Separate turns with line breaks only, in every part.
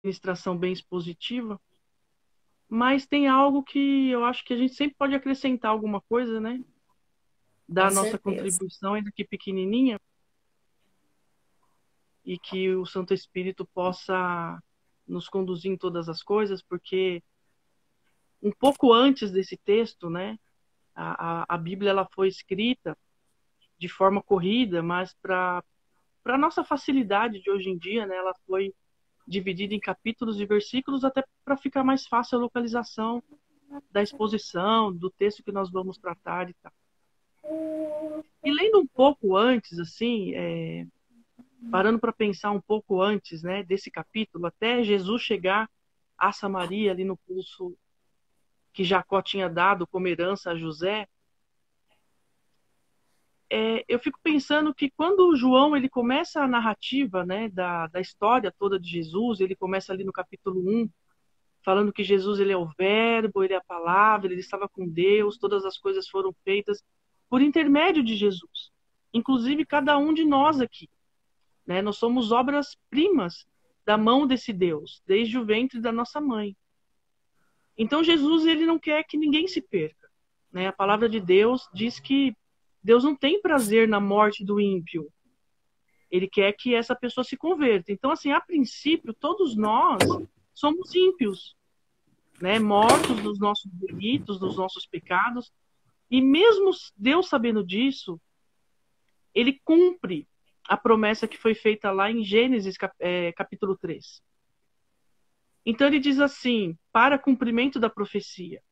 ministração bem expositiva, mas tem algo que eu acho que a gente sempre pode acrescentar alguma coisa, né?
Com
Da nossa
certeza.
contribuição, ainda que pequenininha, e que o Santo Espírito possa nos conduzir em todas as coisas, porque um pouco antes desse texto, né, a Bíblia ela foi escrita de forma corrida, mas para nossa facilidade de hoje em dia, né, ela foi dividida em capítulos e versículos até para ficar mais fácil a localização da exposição, do texto que nós vamos tratar e tal. E lendo um pouco antes, assim, parando para pensar um pouco antes, né, desse capítulo, até Jesus chegar a Samaria, ali no pulso que Jacó tinha dado como herança a José, eu fico pensando que quando o João ele começa a narrativa, né, da história toda de Jesus, ele começa ali no capítulo 1, falando que Jesus ele é o verbo, ele é a palavra, ele estava com Deus, todas as coisas foram feitas por intermédio de Jesus. Inclusive cada um de nós aqui, né? Nós somos obras-primas da mão desse Deus, desde o ventre da nossa mãe. Então Jesus ele não quer que ninguém se perca, né? A palavra de Deus diz que Deus não tem prazer na morte do ímpio. Ele quer que essa pessoa se converta. Então, assim, a princípio, todos nós somos ímpios, né? Mortos dos nossos delitos, dos nossos pecados. E mesmo Deus sabendo disso, ele cumpre a promessa que foi feita lá em Gênesis capítulo 3. Então ele diz assim, para cumprimento da profecia,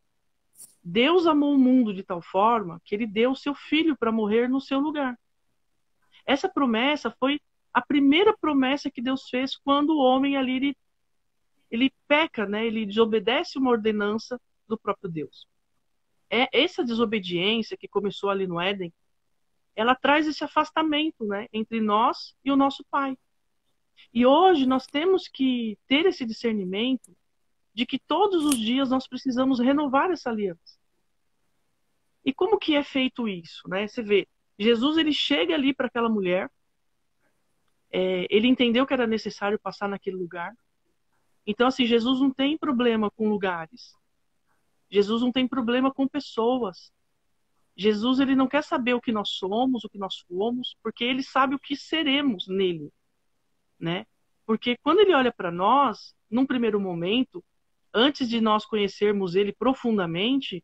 Deus amou o mundo de tal forma que ele deu o seu filho para morrer no seu lugar. Essa promessa foi a primeira promessa que Deus fez quando o homem ali ele peca, né? Ele desobedece uma ordenança do próprio Deus. Essa desobediência que começou ali no Éden, ela traz esse afastamento, né, entre nós e o nosso Pai. E hoje nós temos que ter esse discernimento de que todos os dias nós precisamos renovar essa aliança. E como que é feito isso, né? Você vê, Jesus ele chega ali para aquela mulher, ele entendeu que era necessário passar naquele lugar. Então, assim, Jesus não tem problema com lugares. Jesus não tem problema com pessoas. Jesus ele não quer saber o que nós somos, o que nós fomos, porque ele sabe o que seremos nele, né? Porque quando ele olha para nós, num primeiro momento, antes de nós conhecermos ele profundamente,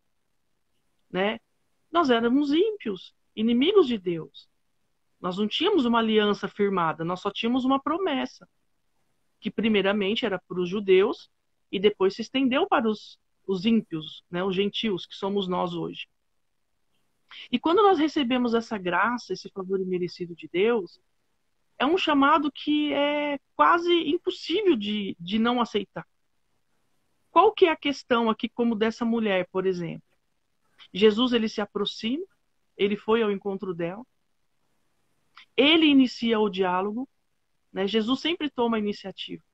né? Nós éramos ímpios, inimigos de Deus. Nós não tínhamos uma aliança firmada, nós só tínhamos uma promessa, que primeiramente era para os judeus e depois se estendeu para os ímpios, né? Os gentios, que somos nós hoje. E quando nós recebemos essa graça, esse favor imerecido de Deus, é um chamado que é quase impossível de não aceitar. Qual que é a questão aqui, como dessa mulher, por exemplo? Jesus ele se aproxima, ele foi ao encontro dela, ele inicia o diálogo, né? Jesus sempre toma a iniciativa.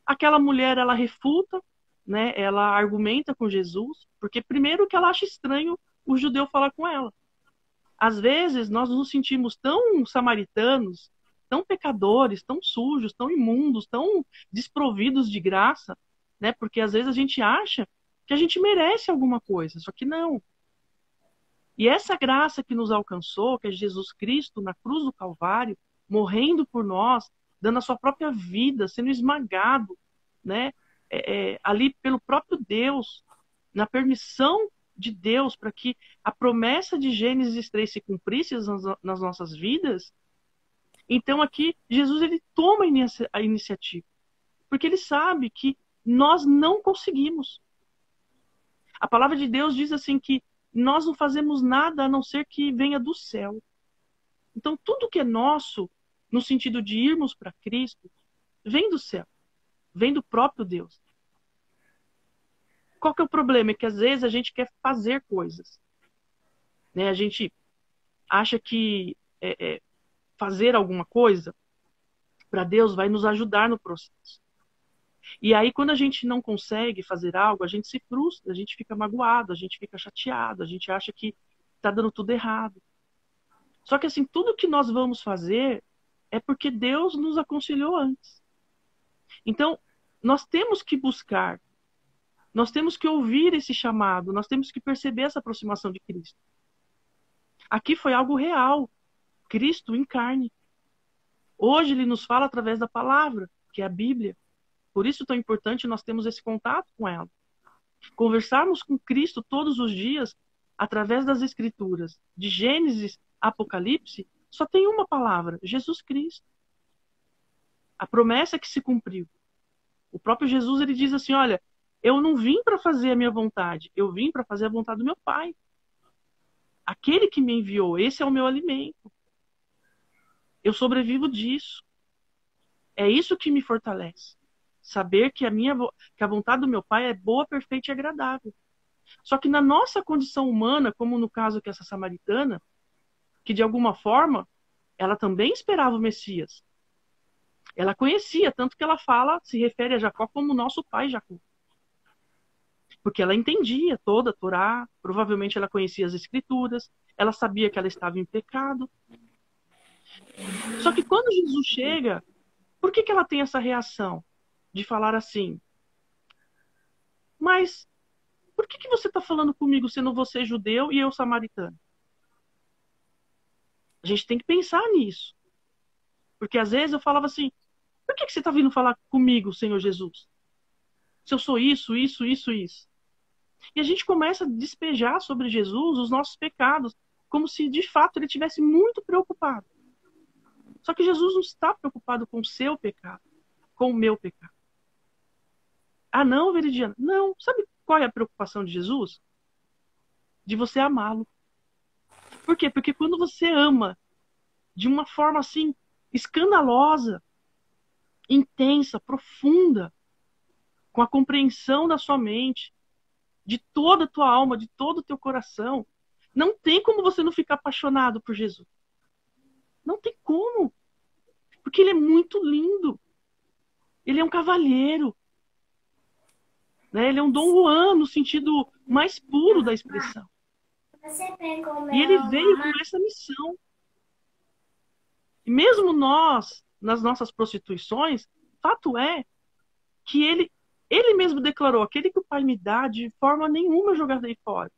Aquela mulher ela refuta, né? Ela argumenta com Jesus, porque primeiro que ela acha estranho o judeu falar com ela. Às vezes nós nos sentimos tão samaritanos, tão pecadores, tão sujos, tão imundos, tão desprovidos de graça, né? Porque às vezes a gente acha que a gente merece alguma coisa, só que não. E essa graça que nos alcançou, que é Jesus Cristo na cruz do Calvário, morrendo por nós, dando a sua própria vida, sendo esmagado, né? Ali pelo próprio Deus, na permissão de Deus, para que a promessa de Gênesis 3 se cumprisse nas nossas vidas. Então aqui Jesus ele toma a iniciativa, porque ele sabe que nós não conseguimos. A palavra de Deus diz assim que nós não fazemos nada a não ser que venha do céu. Então tudo que é nosso, no sentido de irmos para Cristo, vem do céu, vem do próprio Deus. Qual que é o problema? É que às vezes a gente quer fazer coisas, né? A gente acha que fazer alguma coisa para Deus vai nos ajudar no processo. E aí, quando a gente não consegue fazer algo, a gente se frustra, a gente fica magoado, a gente fica chateado, a gente acha que está dando tudo errado. Só que assim, tudo que nós vamos fazer é porque Deus nos aconselhou antes. Então, nós temos que buscar, nós temos que ouvir esse chamado, nós temos que perceber essa aproximação de Cristo. Aqui foi algo real, Cristo em carne. Hoje ele nos fala através da palavra, que é a Bíblia. Por isso é tão importante nós termos esse contato com ela. Conversarmos com Cristo todos os dias, através das Escrituras, de Gênesis a Apocalipse, só tem uma palavra, Jesus Cristo. A promessa que se cumpriu. O próprio Jesus, ele diz assim, olha, eu não vim para fazer a minha vontade, eu vim para fazer a vontade do meu Pai. Aquele que me enviou, esse é o meu alimento. Eu sobrevivo disso. É isso que me fortalece. Saber que a vontade do meu Pai é boa, perfeita e agradável. Só que na nossa condição humana, como no caso que essa samaritana, que de alguma forma, ela também esperava o Messias. Ela conhecia, tanto que ela fala, se refere a Jacó como nosso pai Jacó. Porque ela entendia toda a Torá, provavelmente ela conhecia as Escrituras, ela sabia que ela estava em pecado. Só que quando Jesus chega, por que ela tem essa reação de falar assim? Mas por que você está falando comigo sendo você judeu e eu samaritano? A gente tem que pensar nisso. Porque às vezes eu falava assim, por que você está vindo falar comigo, Senhor Jesus? Se eu sou isso, isso, isso, isso. E a gente começa a despejar sobre Jesus os nossos pecados, como se de fato ele estivesse muito preocupado. Só que Jesus não está preocupado com o seu pecado, com o meu pecado. Ah, não, Veridiana? Não. Sabe qual é a preocupação de Jesus? De você amá-lo. Por quê? Porque quando você ama de uma forma assim, escandalosa, intensa, profunda, com a compreensão da sua mente, de toda a tua alma, de todo o teu coração, não tem como você não ficar apaixonado por Jesus. Não tem como. Porque ele é muito lindo. Ele é um cavalheiro. Né? Ele é um Dom Juan no sentido mais puro da expressão. E ele veio com essa missão. E mesmo nós, nas nossas prostituições, fato é que ele mesmo declarou, aquele que o Pai me dá, de forma nenhuma eu jogarei fora.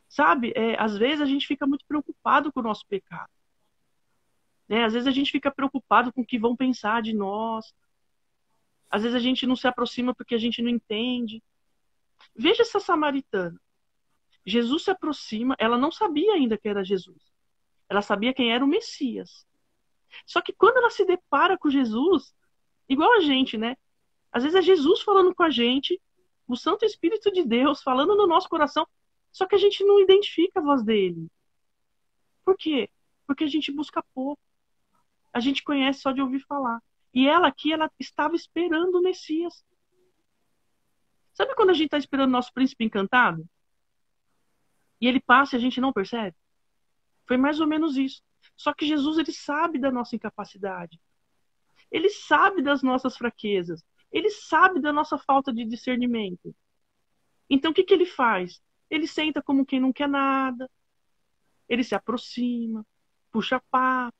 Sabe, às vezes a gente fica muito preocupado com o nosso pecado. Né? Às vezes a gente fica preocupado com o que vão pensar de nós. Às vezes a gente não se aproxima porque a gente não entende. Veja essa samaritana. Jesus se aproxima, ela não sabia ainda que era Jesus. Ela sabia quem era o Messias. Só que quando ela se depara com Jesus, igual a gente, né? Às vezes é Jesus falando com a gente, o Santo Espírito de Deus falando no nosso coração, só que a gente não identifica a voz dele. Por quê? Porque a gente busca pouco. A gente conhece só de ouvir falar. E ela aqui, ela estava esperando o Messias. Sabe quando a gente está esperando o nosso príncipe encantado? E ele passa e a gente não percebe? Foi mais ou menos isso. Só que Jesus, ele sabe da nossa incapacidade. Ele sabe das nossas fraquezas. Ele sabe da nossa falta de discernimento. Então, o que ele faz? Ele senta como quem não quer nada. Ele se aproxima, puxa papo.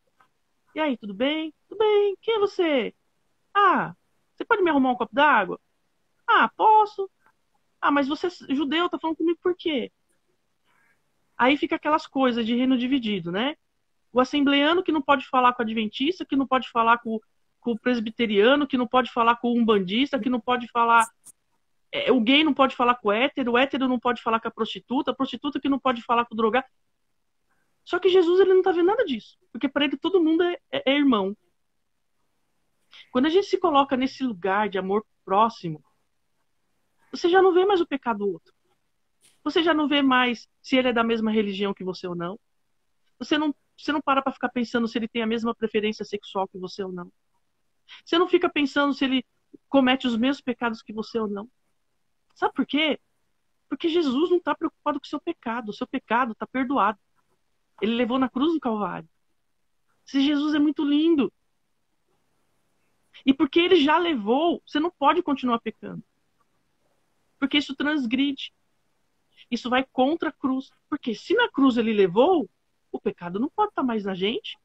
E aí, tudo bem? Tudo bem. Quem é você? Ah, você pode me arrumar um copo d'água? Ah, posso. Ah, mas você é judeu, tá falando comigo por quê? Aí fica aquelas coisas de reino dividido, né? O assembleano que não pode falar com o adventista, que não pode falar com o presbiteriano, que não pode falar com o umbandista, que não pode falar... o gay não pode falar com o hétero não pode falar com a prostituta que não pode falar com o drogado. Só que Jesus, ele não tá vendo nada disso. Porque para ele todo mundo é irmão. Quando a gente se coloca nesse lugar de amor próximo, você já não vê mais o pecado do outro. Você já não vê mais se ele é da mesma religião que você ou não. Você não para ficar pensando se ele tem a mesma preferência sexual que você ou não. Você não fica pensando se ele comete os mesmos pecados que você ou não. Sabe por quê? Porque Jesus não está preocupado com o seu pecado. O seu pecado está perdoado. Ele levou na cruz do Calvário. Esse Jesus é muito lindo. E porque ele já levou, você não pode continuar pecando. Porque isso transgride. Isso vai contra a cruz. Porque se na cruz ele levou, o pecado não pode estar mais na gente.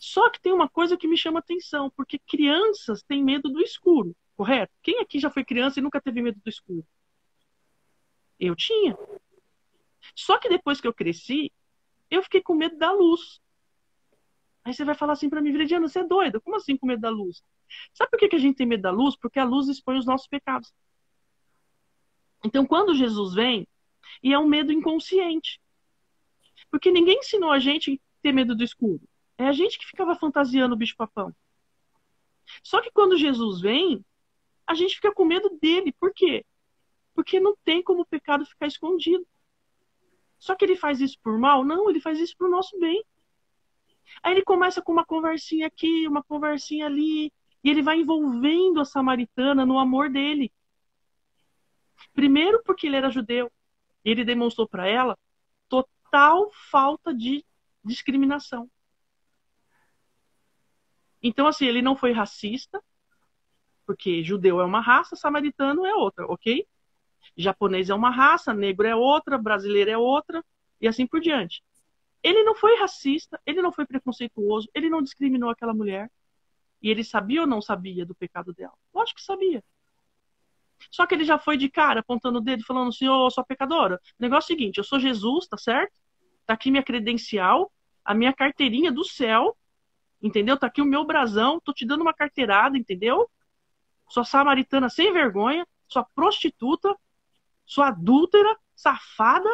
Só que tem uma coisa que me chama atenção, porque crianças têm medo do escuro, correto? Quem aqui já foi criança e nunca teve medo do escuro? Eu tinha. Só que depois que eu cresci, eu fiquei com medo da luz. Aí você vai falar assim para mim, Viridiana, você é doida? Como assim com medo da luz? Sabe por que a gente tem medo da luz? Porque a luz expõe os nossos pecados. Então, quando Jesus vem, e é um medo inconsciente. Porque ninguém ensinou a gente a ter medo do escuro. É a gente que ficava fantasiando o bicho-papão. Só que quando Jesus vem, a gente fica com medo dele. Por quê? Porque não tem como o pecado ficar escondido. Só que ele faz isso por mal? Não, ele faz isso pro nosso bem. Aí ele começa com uma conversinha aqui, uma conversinha ali, e ele vai envolvendo a samaritana no amor dele. Primeiro porque ele era judeu, e ele demonstrou para ela total falta de discriminação. Então, assim, ele não foi racista, porque judeu é uma raça, samaritano é outra, ok? Japonês é uma raça, negro é outra, brasileiro é outra, e assim por diante. Ele não foi racista, ele não foi preconceituoso, ele não discriminou aquela mulher. E ele sabia ou não sabia do pecado dela? Lógico que sabia. Só que ele já foi de cara, apontando o dedo, falando assim, ô, sua pecadora, o negócio é o seguinte, eu sou Jesus, tá certo? Tá aqui minha credencial, a minha carteirinha do céu, entendeu? Tá aqui o meu brasão, tô te dando uma carteirada, entendeu? Sua samaritana sem vergonha, sua prostituta, sua adúltera, safada.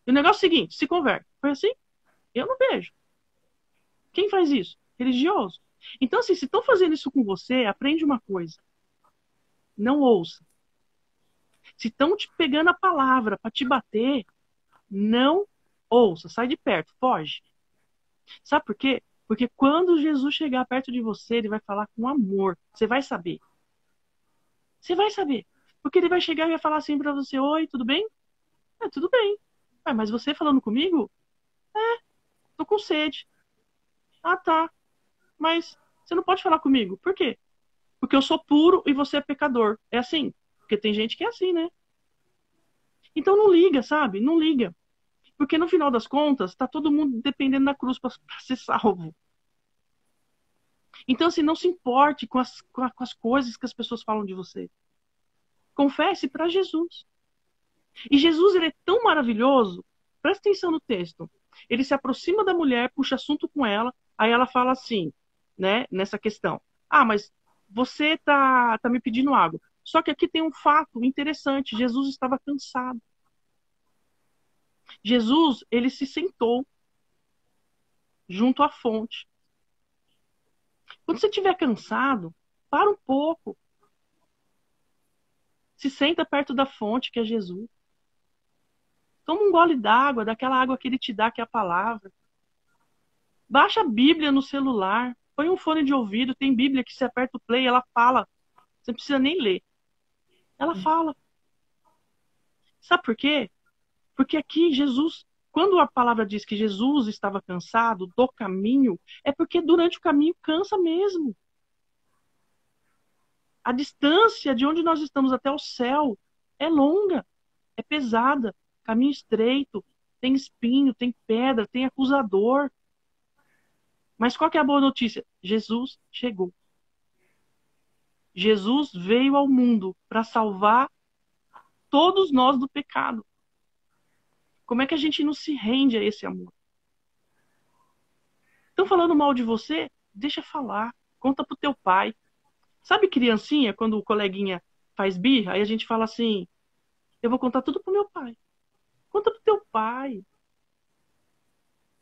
E o negócio é o seguinte, se converte. Foi assim? Eu não vejo. Quem faz isso? Religioso. Então, assim, se estão fazendo isso com você, aprende uma coisa. Não ouça. Se estão te pegando a palavra para te bater, não ouça. Sai de perto, foge. Sabe por quê? Porque quando Jesus chegar perto de você, ele vai falar com amor. Você vai saber. Você vai saber. Porque ele vai chegar e vai falar assim para você: oi, tudo bem? É, tudo bem. Mas você falando comigo? É, tô com sede. Ah, tá. Mas você não pode falar comigo. Por quê? Porque eu sou puro e você é pecador. É assim. Porque tem gente que é assim, né? Então não liga, sabe? Não liga. Porque no final das contas, está todo mundo dependendo da cruz para ser salvo. Então, assim, não se importe com as coisas que as pessoas falam de você. Confesse para Jesus. E Jesus, ele é tão maravilhoso. Presta atenção no texto. Ele se aproxima da mulher, puxa assunto com ela, aí ela fala assim, né, nessa questão. Ah, mas você tá me pedindo água. Só que aqui tem um fato interessante. Jesus estava cansado. Jesus, ele se sentou junto à fonte. Quando você estiver cansado, para um pouco. Se senta perto da fonte, que é Jesus. Toma um gole d'água, daquela água que ele te dá, que é a palavra. Baixa a Bíblia no celular. Põe um fone de ouvido. Tem Bíblia que você aperta o play, ela fala. Você não precisa nem ler. Ela fala. Sabe por quê? Porque aqui Jesus, quando a palavra diz que Jesus estava cansado do caminho, é porque durante o caminho cansa mesmo. A distância de onde nós estamos até o céu é longa, é pesada, caminho estreito, tem espinho, tem pedra, tem acusador. Mas qual que é a boa notícia? Jesus chegou. Jesus veio ao mundo para salvar todos nós do pecado. Como é que a gente não se rende a esse amor? Estão falando mal de você? Deixa falar. Conta pro teu pai. Sabe criancinha, quando o coleguinha faz birra, aí a gente fala assim, eu vou contar tudo pro meu pai. Conta pro teu pai.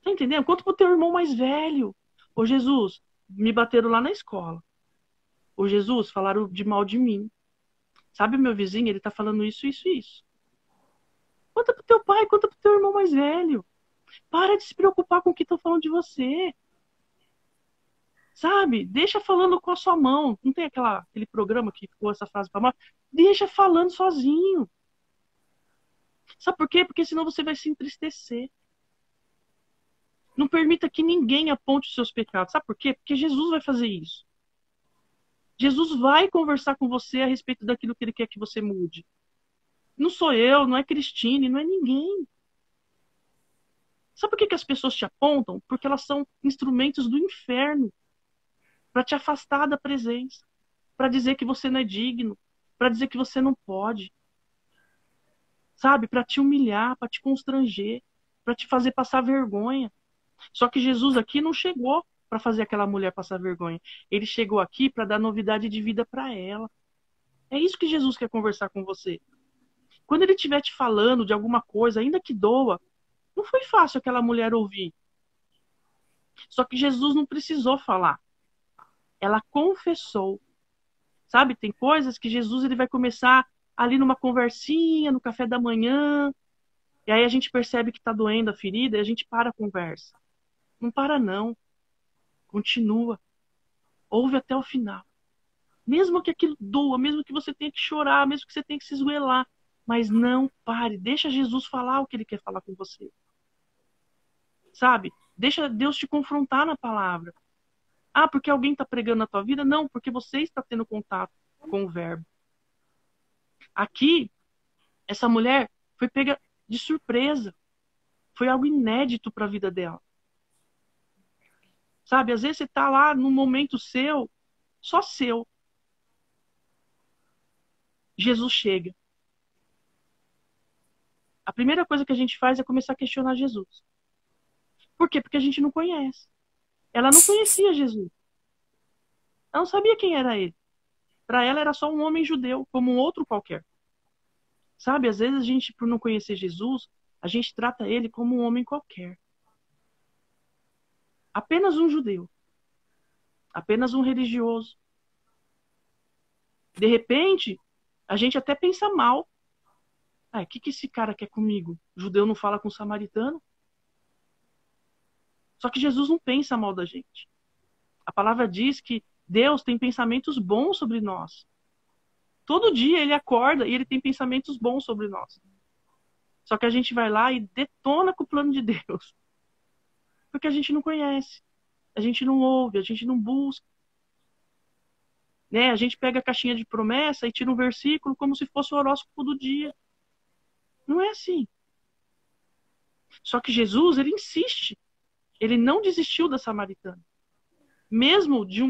Tá entendendo? Conta pro teu irmão mais velho. Ô Jesus, me bateram lá na escola. Ô Jesus, falaram de mal de mim. Sabe o meu vizinho, ele tá falando isso, isso e isso. Conta pro teu pai, conta pro teu irmão mais velho. Para de se preocupar com o que estão falando de você. Sabe? Deixa falando com a sua mão. Não tem aquele programa que ficou essa frase famosa? Deixa falando sozinho. Sabe por quê? Porque senão você vai se entristecer. Não permita que ninguém aponte os seus pecados. Sabe por quê? Porque Jesus vai fazer isso. Jesus vai conversar com você a respeito daquilo que ele quer que você mude. Não sou eu, não é Cristine, não é ninguém. Sabe por que que as pessoas te apontam? Porque elas são instrumentos do inferno para te afastar da presença, para dizer que você não é digno, para dizer que você não pode, sabe? Para te humilhar, para te constranger, para te fazer passar vergonha. Só que Jesus aqui não chegou para fazer aquela mulher passar vergonha. Ele chegou aqui para dar novidade de vida para ela. É isso que Jesus quer conversar com você. Quando ele estiver te falando de alguma coisa, ainda que doa, não foi fácil aquela mulher ouvir. Só que Jesus não precisou falar. Ela confessou. Sabe, tem coisas que Jesus ele vai começar ali numa conversinha, no café da manhã, e aí a gente percebe que está doendo a ferida e a gente para a conversa. Não para não. Continua. Ouve até o final. Mesmo que aquilo doa, mesmo que você tenha que chorar, mesmo que você tenha que se esgoelar, mas não pare. Deixa Jesus falar o que ele quer falar com você. Sabe? Deixa Deus te confrontar na palavra. Ah, porque alguém está pregando na tua vida? Não, porque você está tendo contato com o verbo. Aqui, essa mulher foi pega de surpresa. Foi algo inédito para a vida dela. Sabe? Às vezes você está lá num momento seu, só seu. Jesus chega. A primeira coisa que a gente faz é começar a questionar Jesus. Por quê? Porque a gente não conhece. Ela não conhecia Jesus. Ela não sabia quem era ele. Para ela era só um homem judeu, como um outro qualquer. Sabe? Às vezes a gente, por não conhecer Jesus, a gente trata ele como um homem qualquer. Apenas um judeu. Apenas um religioso. De repente, a gente até pensa mal. Ah, o que esse cara quer comigo? O judeu não fala com o samaritano? Só que Jesus não pensa mal da gente. A palavra diz que Deus tem pensamentos bons sobre nós. Todo dia ele acorda e ele tem pensamentos bons sobre nós. Só que a gente vai lá e detona com o plano de Deus. Porque a gente não conhece. A gente não ouve, a gente não busca. Né? A gente pega a caixinha de promessa e tira um versículo como se fosse o horóscopo do dia. Não é assim. Só que Jesus, ele insiste. Ele não desistiu da samaritana. Mesmo de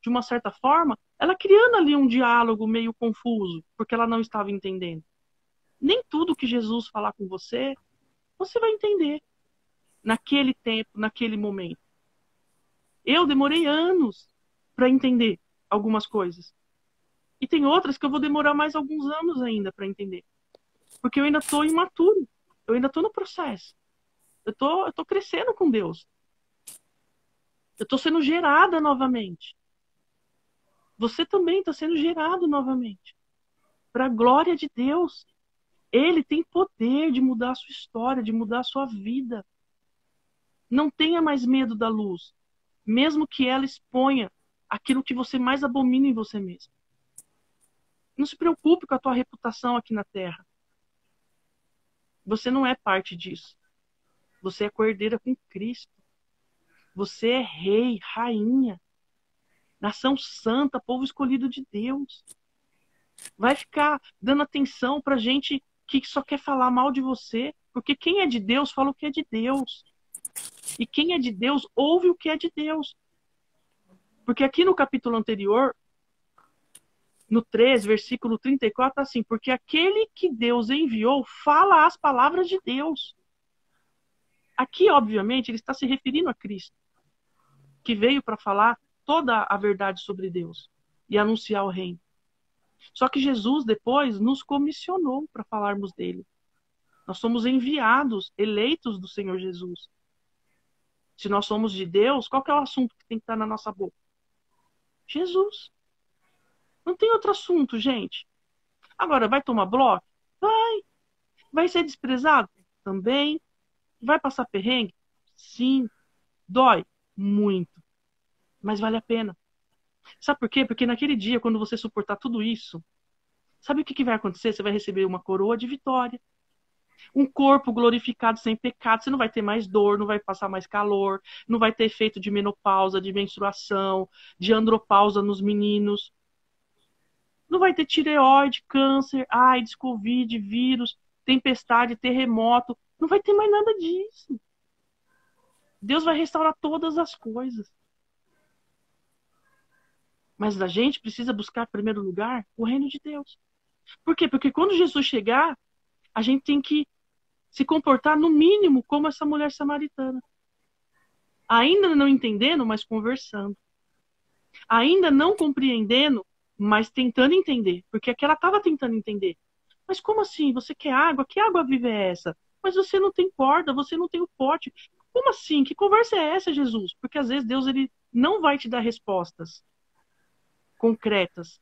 uma certa forma, ela criando ali um diálogo meio confuso, porque ela não estava entendendo. Nem tudo que Jesus falar com você, você vai entender naquele tempo, naquele momento. Eu demorei anos para entender algumas coisas. E tem outras que eu vou demorar mais alguns anos ainda para entender. Porque eu ainda estou imaturo. Eu ainda estou no processo. Eu tô crescendo com Deus. Eu estou sendo gerada novamente. Você também está sendo gerado novamente. Para a glória de Deus. Ele tem poder de mudar a sua história, de mudar a sua vida. Não tenha mais medo da luz. Mesmo que ela exponha aquilo que você mais abomina em você mesmo. Não se preocupe com a tua reputação aqui na Terra. Você não é parte disso. Você é coerdeira com Cristo. Você é rei, rainha, nação santa, povo escolhido de Deus. Vai ficar dando atenção pra gente que só quer falar mal de você, porque quem é de Deus fala o que é de Deus. E quem é de Deus ouve o que é de Deus. Porque aqui no capítulo anterior, no 3, versículo 34, assim, porque aquele que Deus enviou fala as palavras de Deus. Aqui, obviamente, ele está se referindo a Cristo, que veio para falar toda a verdade sobre Deus e anunciar o reino. Só que Jesus depois nos comissionou para falarmos dele. Nós somos enviados, eleitos do Senhor Jesus. Se nós somos de Deus, qual que é o assunto que tem que estar na nossa boca? Jesus. Não tem outro assunto, gente. Agora, vai tomar bloco? Vai. Vai ser desprezado? Também. Vai passar perrengue? Sim. Dói? Muito. Mas vale a pena. Sabe por quê? Porque naquele dia, quando você suportar tudo isso, sabe o que vai acontecer? Você vai receber uma coroa de vitória. Um corpo glorificado sem pecado. Você não vai ter mais dor, não vai passar mais calor, não vai ter efeito de menopausa, de menstruação, de andropausa nos meninos. Não vai ter tireoide, câncer, AIDS, Covid, vírus, tempestade, terremoto. Não vai ter mais nada disso. Deus vai restaurar todas as coisas. Mas a gente precisa buscar, em primeiro lugar, o reino de Deus. Por quê? Porque quando Jesus chegar, a gente tem que se comportar, no mínimo, como essa mulher samaritana. Ainda não entendendo, mas conversando. Ainda não compreendendo, mas tentando entender. Porque aqui ela estava tentando entender. Mas como assim? Você quer água? Que água viva é essa? Mas você não tem corda, você não tem o pote. Como assim? Que conversa é essa, Jesus? Porque às vezes Deus ele não vai te dar respostas concretas,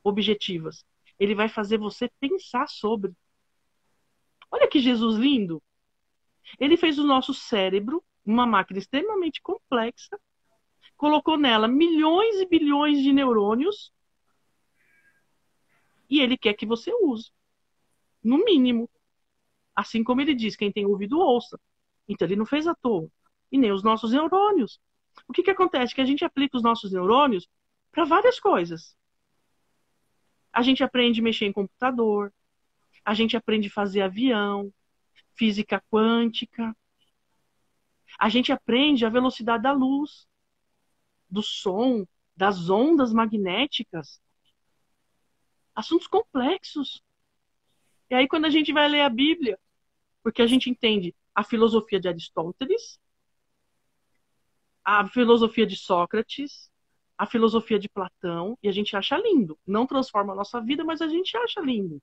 objetivas. Ele vai fazer você pensar sobre. Olha que Jesus lindo. Ele fez o nosso cérebro, uma máquina extremamente complexa, colocou nela milhões e bilhões de neurônios e ele quer que você use, no mínimo. Assim como ele diz, quem tem ouvido, ouça. Então ele não fez à toa. E nem os nossos neurônios. O que acontece? Que a gente aplica os nossos neurônios para várias coisas. A gente aprende a mexer em computador, a gente aprende a fazer avião, física quântica. A gente aprende a velocidade da luz, do som, das ondas magnéticas. Assuntos complexos. E aí, quando a gente vai ler a Bíblia, porque a gente entende a filosofia de Aristóteles, a filosofia de Sócrates, a filosofia de Platão, e a gente acha lindo. Não transforma a nossa vida, mas a gente acha lindo.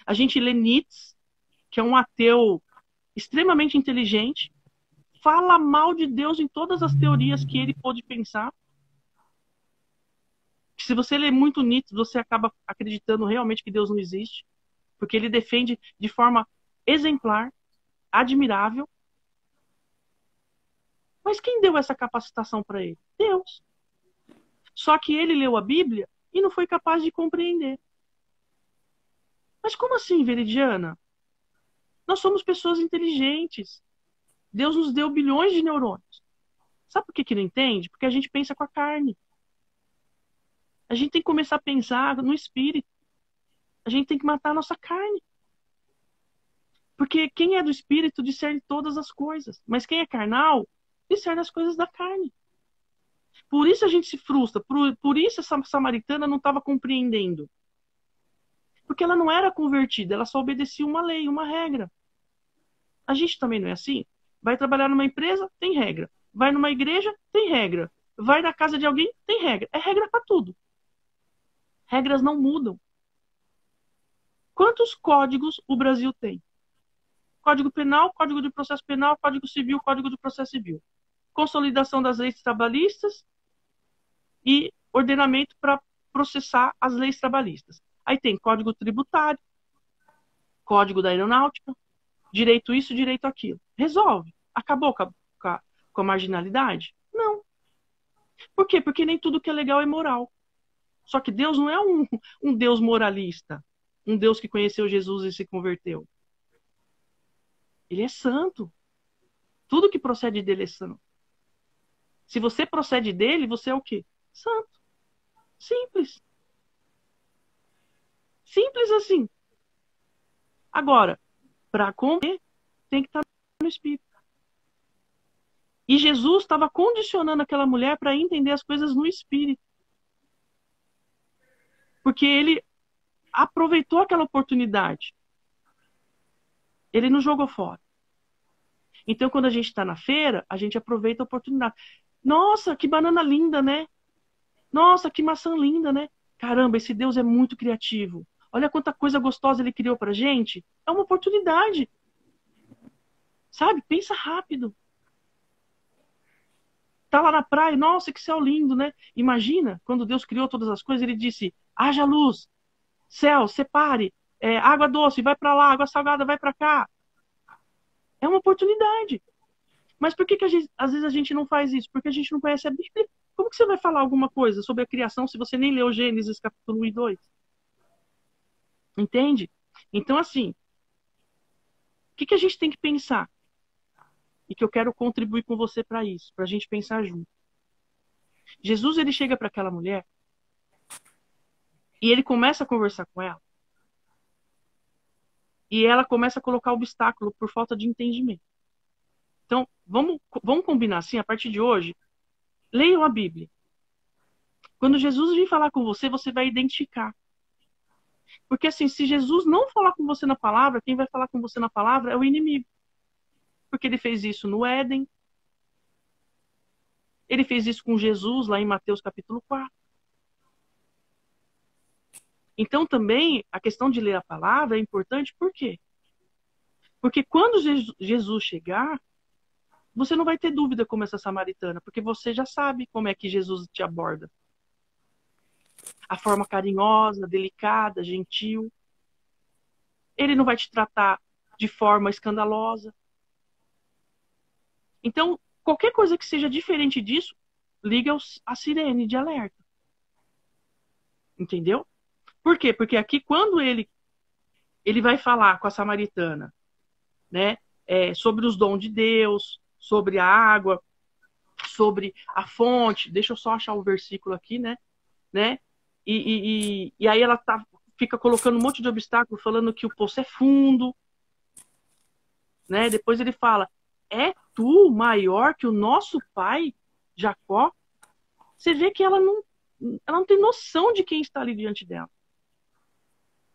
A gente lê Nietzsche, que é um ateu extremamente inteligente, fala mal de Deus em todas as teorias que ele pôde pensar. Se você lê muito Nietzsche, você acaba acreditando realmente que Deus não existe, porque ele defende de forma exemplar, admirável. Mas quem deu essa capacitação para ele? Deus. Só que ele leu a Bíblia e não foi capaz de compreender. Mas como assim, Veridiana? Nós somos pessoas inteligentes. Deus nos deu bilhões de neurônios. Sabe por que não entende? Porque a gente pensa com a carne. A gente tem que começar a pensar no espírito. A gente tem que matar a nossa carne. Porque quem é do espírito discerne todas as coisas. Mas quem é carnal discerne as coisas da carne. Por isso a gente se frustra. Por isso essa samaritana não estava compreendendo. Porque ela não era convertida, ela só obedecia uma lei, uma regra. A gente também não é assim? Vai trabalhar numa empresa, tem regra. Vai numa igreja, tem regra. Vai na casa de alguém, tem regra. É regra para tudo. Regras não mudam. Quantos códigos o Brasil tem? Código Penal, Código de Processo Penal, Código Civil, Código de Processo Civil. Consolidação das leis trabalhistas e ordenamento para processar as leis trabalhistas. Aí tem Código Tributário, Código da Aeronáutica, direito isso, direito aquilo. Resolve. Acabou com a marginalidade? Não. Por quê? Porque nem tudo que é legal é moral. Só que Deus não é um Deus moralista, um Deus que conheceu Jesus e se converteu. Ele é santo. Tudo que procede dele é santo. Se você procede dele, você é o quê? Santo. Simples. Simples assim. Agora, para comer, tem que estar no Espírito. E Jesus estava condicionando aquela mulher para entender as coisas no Espírito. Porque ele aproveitou aquela oportunidade. Ele não jogou fora. Então, quando a gente está na feira, a gente aproveita a oportunidade. Nossa, que banana linda, né? Nossa, que maçã linda, né? Caramba, esse Deus é muito criativo. Olha quanta coisa gostosa ele criou pra gente. É uma oportunidade. Sabe? Pensa rápido. Tá lá na praia, nossa, que céu lindo, né? Imagina, quando Deus criou todas as coisas, ele disse: haja luz, céu, separe, água doce, vai para lá, água salgada, vai para cá. É uma oportunidade. Mas por que às vezes a gente não faz isso? Porque a gente não conhece a Bíblia. Como que você vai falar alguma coisa sobre a criação se você nem leu Gênesis capítulo 1 e 2? Entende? Então, assim, o que a gente tem que pensar? E que eu quero contribuir com você para isso, para a gente pensar junto. Jesus, ele chega para aquela mulher e ele começa a conversar com ela. E ela começa a colocar obstáculo por falta de entendimento. Então, Vamos combinar assim, a partir de hoje, leiam a Bíblia. Quando Jesus vir falar com você, você vai identificar. Porque assim, se Jesus não falar com você na palavra, quem vai falar com você na palavra é o inimigo. Porque ele fez isso no Éden. Ele fez isso com Jesus lá em Mateus capítulo 4. Então também a questão de ler a palavra é importante, por quê? Porque quando Jesus chegar, você não vai ter dúvida como essa samaritana, porque você já sabe como é que Jesus te aborda. A forma carinhosa, delicada, gentil. Ele não vai te tratar de forma escandalosa. Então, qualquer coisa que seja diferente disso, liga a sirene de alerta. Entendeu? Por quê? Porque aqui, quando ele vai falar com a samaritana, né, sobre os dons de Deus, sobre a água, sobre a fonte, deixa eu só achar o versículo aqui, né? E aí ela fica colocando um monte de obstáculo, falando que o poço é fundo, né? Depois ele fala, é tu maior que o nosso pai, Jacó? Você vê que ela não tem noção de quem está ali diante dela.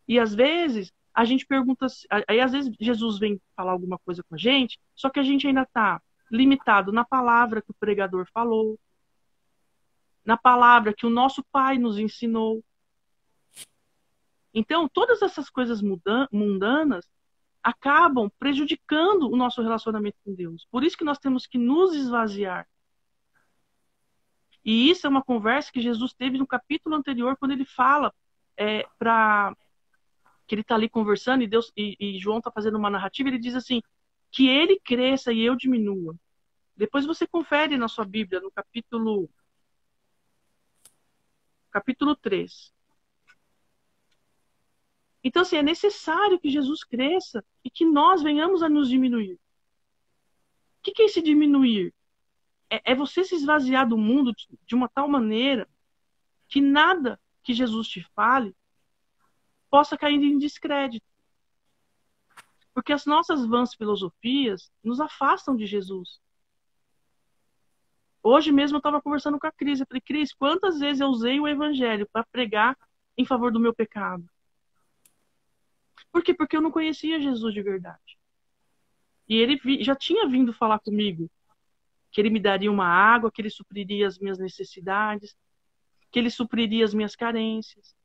E às vezes a gente pergunta, aí às vezes Jesus vem falar alguma coisa com a gente, só que a gente ainda está limitado na palavra que o pregador falou, na palavra que o nosso pai nos ensinou. Então, todas essas coisas mundanas acabam prejudicando o nosso relacionamento com Deus. Por isso que nós temos que nos esvaziar. E isso é uma conversa que Jesus teve no capítulo anterior, quando ele fala que ele está ali conversando e João está fazendo uma narrativa, ele diz assim, que ele cresça e eu diminua. Depois você confere na sua Bíblia, no capítulo 3. Então, assim, é necessário que Jesus cresça e que nós venhamos a nos diminuir. O que é esse diminuir? É você se esvaziar do mundo de uma tal maneira que nada que Jesus te fale possa cair em descrédito. Porque as nossas vãs filosofias nos afastam de Jesus. Hoje mesmo eu estava conversando com a Cris. Eu falei, Cris, quantas vezes eu usei o evangelho para pregar em favor do meu pecado? Por quê? Porque eu não conhecia Jesus de verdade. E ele já tinha vindo falar comigo que ele me daria uma água, que ele supriria as minhas necessidades, que ele supriria as minhas carências.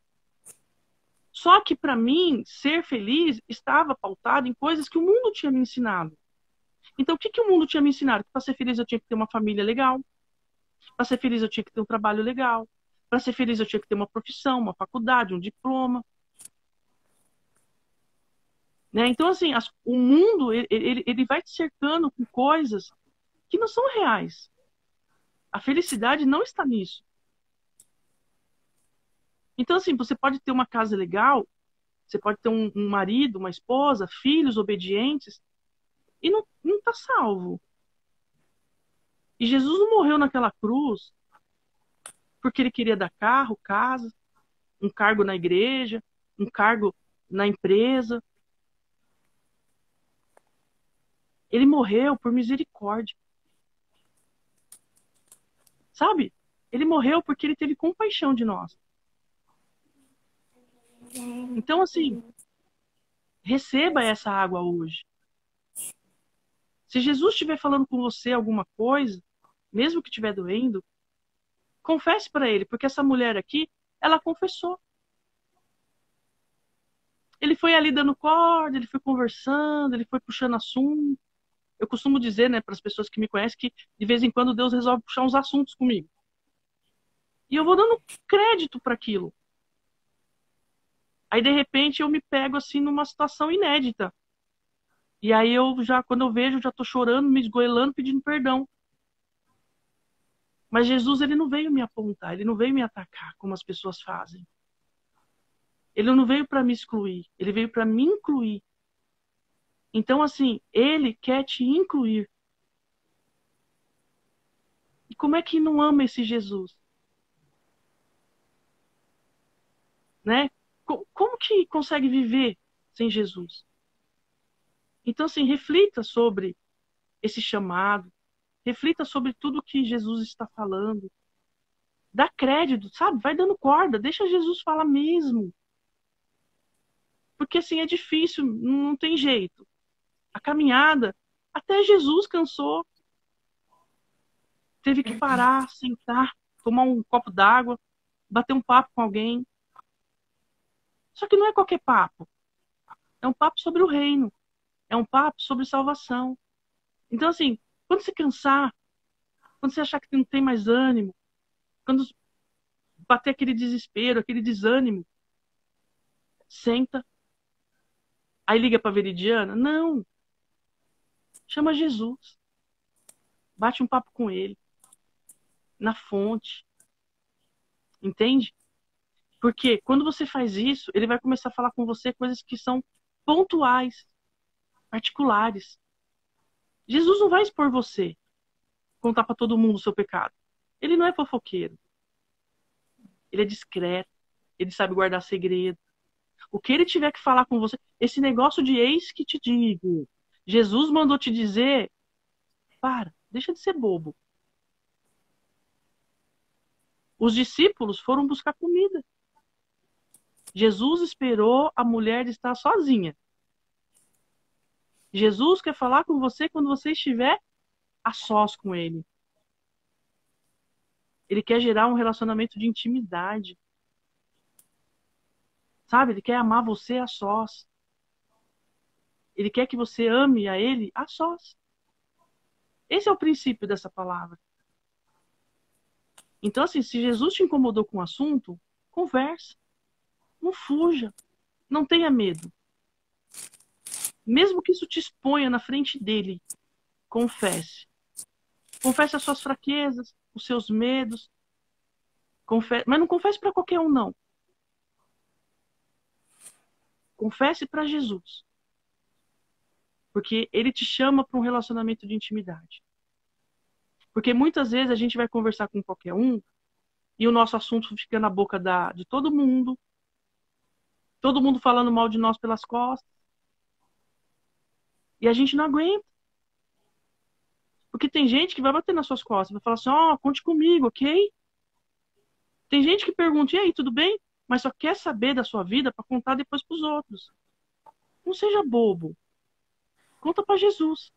Só que para mim, ser feliz estava pautado em coisas que o mundo tinha me ensinado. Então, o que o mundo tinha me ensinado? Que para ser feliz eu tinha que ter uma família legal, para ser feliz eu tinha que ter um trabalho legal, para ser feliz eu tinha que ter uma profissão, uma faculdade, um diploma. Né? Então, assim, o mundo ele vai te cercando com coisas que não são reais. A felicidade não está nisso. Então, assim, você pode ter uma casa legal, você pode ter um marido, uma esposa, filhos obedientes, e não está salvo. E Jesus não morreu naquela cruz porque ele queria dar carro, casa, um cargo na igreja, um cargo na empresa. Ele morreu por misericórdia. Sabe? Ele morreu porque ele teve compaixão de nós. Então, assim, receba essa água hoje. Se Jesus estiver falando com você alguma coisa, mesmo que estiver doendo, confesse para ele, porque essa mulher aqui, ela confessou. Ele foi ali dando corda, ele foi conversando, ele foi puxando assunto. Eu costumo dizer, né, para as pessoas que me conhecem, que de vez em quando Deus resolve puxar uns assuntos comigo. E eu vou dando crédito para aquilo. Aí, de repente, eu me pego assim numa situação inédita. E aí quando eu vejo, eu já estou chorando, me esgoelando, pedindo perdão. Mas Jesus, ele não veio me apontar, ele não veio me atacar, como as pessoas fazem. Ele não veio para me excluir, ele veio para me incluir. Então, assim, ele quer te incluir. E como é que não ama esse Jesus? Né? Como que consegue viver sem Jesus? Então, assim, reflita sobre esse chamado, reflita sobre tudo que Jesus está falando. Dá crédito, sabe? Vai dando corda, deixa Jesus falar mesmo. Porque assim é difícil, não tem jeito. A caminhada, até Jesus cansou. Teve que parar, sentar, tomar um copo d'água, bater um papo com alguém. Só que não é qualquer papo. É um papo sobre o reino. É um papo sobre salvação. Então, assim, quando você cansar, quando você achar que não tem mais ânimo, quando bater aquele desespero, aquele desânimo, senta. Aí liga para a Veridiana? Não. Chama Jesus. Bate um papo com ele. Na fonte. Entende? Porque quando você faz isso, ele vai começar a falar com você coisas que são pontuais, particulares. Jesus não vai expor você, contar para todo mundo o seu pecado. Ele não é fofoqueiro. Ele é discreto. Ele sabe guardar segredo. O que ele tiver que falar com você, esse negócio de eis que te digo, Jesus mandou te dizer, deixa de ser bobo. Os discípulos foram buscar comida. Jesus esperou a mulher estar sozinha. Jesus quer falar com você quando você estiver a sós com ele. Ele quer gerar um relacionamento de intimidade. Sabe? Ele quer amar você a sós. Ele quer que você ame a ele a sós. Esse é o princípio dessa palavra. Então, assim, se Jesus te incomodou com o assunto, conversa. Não fuja. Não tenha medo. Mesmo que isso te exponha na frente dele, confesse. Confesse as suas fraquezas, os seus medos. Mas não confesse para qualquer um, não. Confesse para Jesus. Porque ele te chama para um relacionamento de intimidade. Porque muitas vezes a gente vai conversar com qualquer um e o nosso assunto fica na boca de todo mundo falando mal de nós pelas costas. E a gente não aguenta. Porque tem gente que vai bater nas suas costas, vai falar assim, conte comigo, ok? Tem gente que pergunta, e aí, tudo bem? Mas só quer saber da sua vida para contar depois para os outros. Não seja bobo. Conta para Jesus.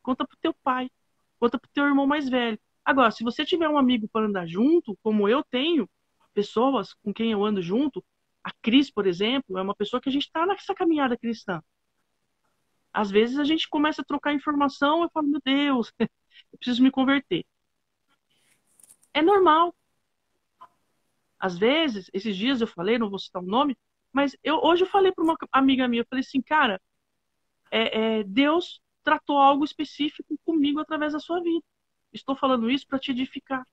Conta para o teu pai. Conta para o teu irmão mais velho. Agora, se você tiver um amigo para andar junto, como eu tenho, pessoas com quem eu ando junto, a Cris, por exemplo, é uma pessoa que a gente está nessa caminhada cristã. Às vezes a gente começa a trocar informação, eu falo, meu Deus, eu preciso me converter. É normal. Às vezes, esses dias eu falei, não vou citar o nome, mas hoje eu falei para uma amiga minha, eu falei assim, cara, Deus tratou algo específico comigo através da sua vida. Estou falando isso para te edificar.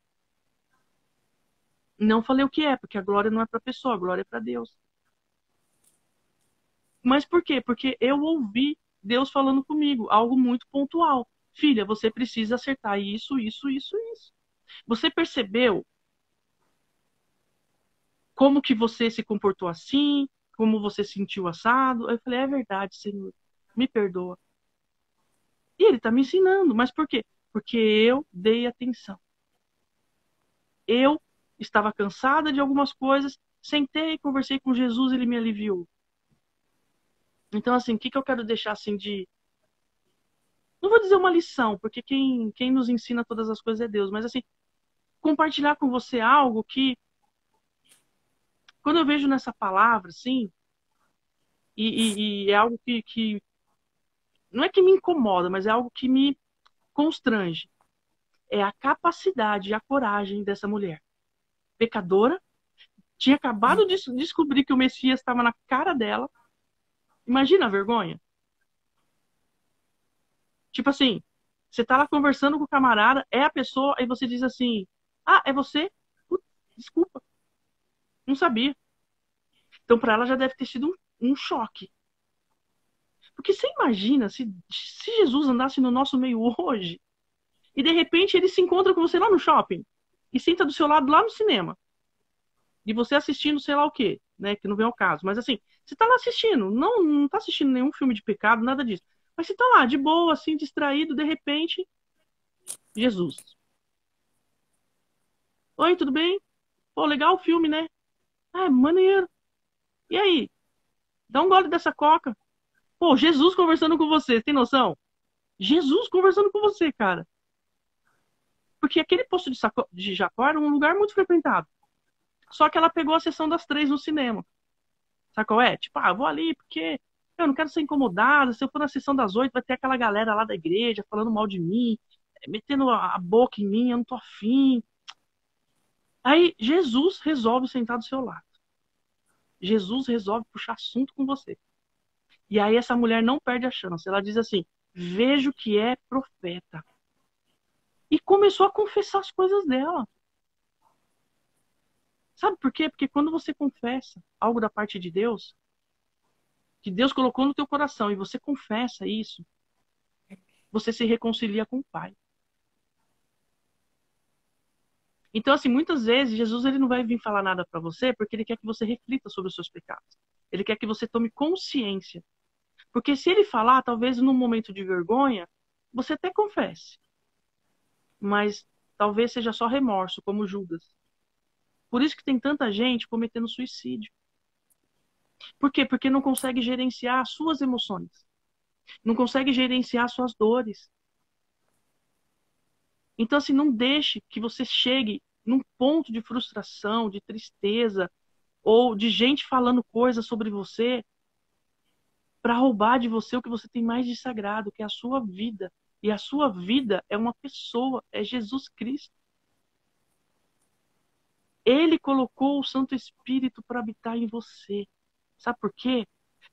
Não falei o que é, porque a glória não é para a pessoa, a glória é para Deus. Mas por quê? Porque eu ouvi Deus falando comigo, algo muito pontual. Filha, você precisa acertar isso, isso, isso, isso. Você percebeu como que você se comportou assim? Como você sentiu assado? Eu falei, é verdade, Senhor. Me perdoa. E ele está me ensinando. Mas por quê? Porque eu dei atenção. Eu estava cansada de algumas coisas, sentei, conversei com Jesus, ele me aliviou. Então, assim, o que eu quero deixar assim de... Não vou dizer uma lição, porque quem nos ensina todas as coisas é Deus, mas assim, compartilhar com você algo que, quando eu vejo nessa palavra, assim, e é algo que não é que me incomoda, mas é algo que me constrange. É a capacidade e a coragem dessa mulher. Pecadora, tinha acabado de descobrir que o Messias estava na cara dela. Imagina a vergonha. Tipo assim, você tá lá conversando com o camarada, é a pessoa, aí você diz assim, é você? Putz, desculpa, não sabia. Então para ela já deve ter sido um choque. Porque você imagina se Jesus andasse no nosso meio hoje e de repente ele se encontra com você lá no shopping e senta do seu lado lá no cinema. E você assistindo sei lá o quê, né? Que não vem ao caso. Mas assim, você tá lá assistindo, não tá assistindo nenhum filme de pecado, nada disso. Mas você tá lá, de boa, assim, distraído, de repente, Jesus. Oi, tudo bem? Pô, legal o filme, né? Ah, maneiro. E aí? Dá um gole dessa coca. Pô, Jesus conversando com você, tem noção? Jesus conversando com você, cara. Porque aquele posto de Jacó era um lugar muito frequentado. Só que ela pegou a sessão das 3 no cinema. Sabe qual é? Tipo, vou ali porque eu não quero ser incomodada. Se eu for na sessão das 8, vai ter aquela galera lá da igreja falando mal de mim, metendo a boca em mim, eu não tô afim. Aí Jesus resolve sentar do seu lado. Jesus resolve puxar assunto com você. E aí essa mulher não perde a chance. Ela diz assim: vejo que é profeta. E começou a confessar as coisas dela. Sabe por quê? Porque quando você confessa algo da parte de Deus, que Deus colocou no teu coração, e você confessa isso, você se reconcilia com o Pai. Então, assim, muitas vezes Jesus ele não vai vir falar nada para você porque ele quer que você reflita sobre os seus pecados. Ele quer que você tome consciência. Porque se ele falar, talvez num momento de vergonha, você até confesse. Mas talvez seja só remorso, como Judas. Por isso que tem tanta gente cometendo suicídio. Por quê? Porque não consegue gerenciar as suas emoções. Não consegue gerenciar as suas dores. Então, assim, não deixe que você chegue num ponto de frustração, de tristeza, ou de gente falando coisas sobre você para roubar de você o que você tem mais de sagrado, que é a sua vida. E a sua vida é uma pessoa, é Jesus Cristo. Ele colocou o Santo Espírito para habitar em você. Sabe por quê?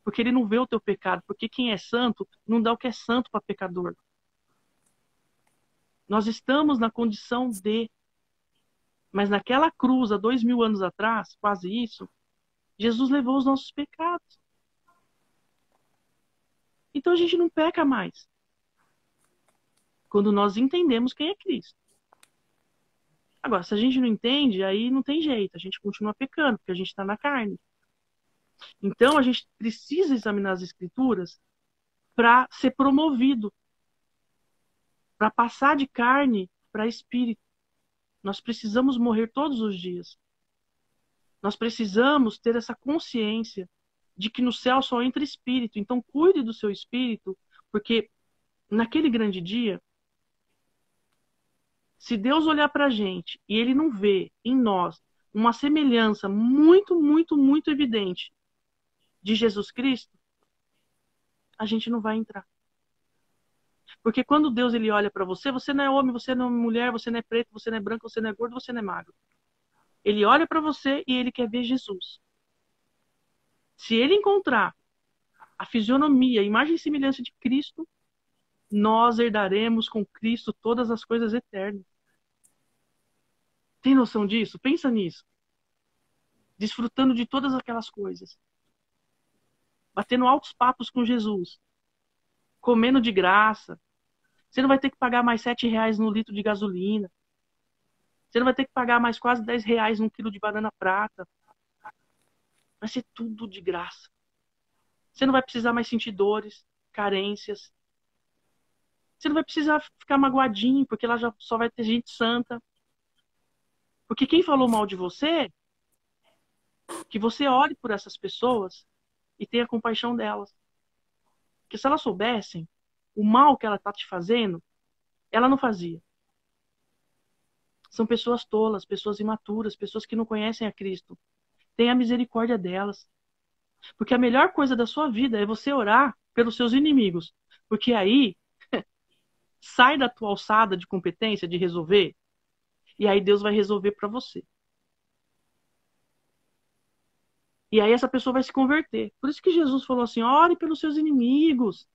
Porque ele não vê o teu pecado. Porque quem é santo não dá o que é santo para pecador. Nós estamos na condição de. Mas naquela cruz, há 2000 anos atrás, quase isso, Jesus levou os nossos pecados. Então a gente não peca mais. Quando nós entendemos quem é Cristo. Agora, se a gente não entende, aí não tem jeito. A gente continua pecando, porque a gente está na carne. Então a gente precisa examinar as Escrituras para ser promovido, para passar de carne para espírito. Nós precisamos morrer todos os dias. Nós precisamos ter essa consciência de que no céu só entra espírito. Então cuide do seu espírito, porque naquele grande dia, se Deus olhar para a gente e ele não vê em nós uma semelhança muito, muito, muito evidente de Jesus Cristo, a gente não vai entrar. Porque quando Deus ele olha para você, você não é homem, você não é mulher, você não é preto, você não é branco, você não é gordo, você não é magro. Ele olha para você e ele quer ver Jesus. Se ele encontrar a fisionomia, a imagem e semelhança de Cristo, nós herdaremos com Cristo todas as coisas eternas. Tem noção disso? Pensa nisso. Desfrutando de todas aquelas coisas. Batendo altos papos com Jesus. Comendo de graça. Você não vai ter que pagar mais R$ 7 no litro de gasolina. Você não vai ter que pagar mais quase R$ 10 num quilo de banana prata. Vai ser tudo de graça. Você não vai precisar mais sentir dores, carências. Você não vai precisar ficar magoadinho, porque lá já só vai ter gente santa. Porque quem falou mal de você, que você ore por essas pessoas e tenha compaixão delas. Porque se elas soubessem o mal que ela está te fazendo, ela não fazia. São pessoas tolas, pessoas imaturas, pessoas que não conhecem a Cristo. Tenha misericórdia delas. Porque a melhor coisa da sua vida é você orar pelos seus inimigos. Porque aí sai da tua alçada de competência de resolver, e aí Deus vai resolver para você. E aí essa pessoa vai se converter. Por isso que Jesus falou assim: ore pelos seus inimigos.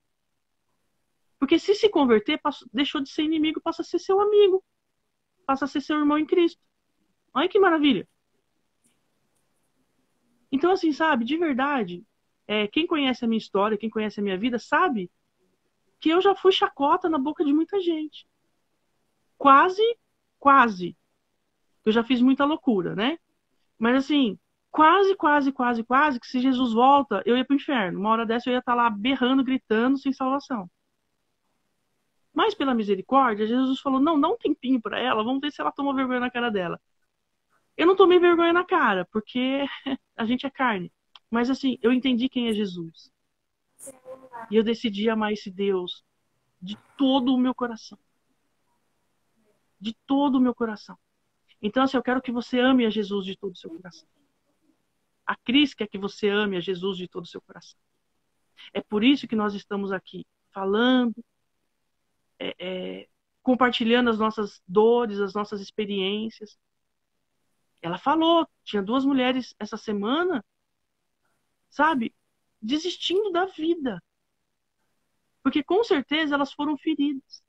Porque se converter, deixou de ser inimigo, passa a ser seu amigo. Passa a ser seu irmão em Cristo. Olha que maravilha. Então, assim, sabe, de verdade, quem conhece a minha história, quem conhece a minha vida, sabe que eu já fui chacota na boca de muita gente. Quase, quase. Eu já fiz muita loucura, né? Mas assim, quase, quase, quase, quase, que se Jesus volta, eu ia pro inferno. Uma hora dessa eu ia estar lá berrando, gritando, sem salvação. Mas pela misericórdia, Jesus falou, não, dá um tempinho para ela, vamos ver se ela toma vergonha na cara dela. Eu não tomei vergonha na cara, porque a gente é carne. Mas assim, eu entendi quem é Jesus. E eu decidi amar esse Deus de todo o meu coração. De todo o meu coração. Então, assim, eu quero que você ame a Jesus de todo o seu coração. A Cris quer que você ame a Jesus de todo o seu coração. É por isso que nós estamos aqui falando, compartilhando as nossas dores, as nossas experiências. Ela falou, tinha 2 mulheres essa semana, sabe, desistindo da vida. Porque com certeza elas foram feridas.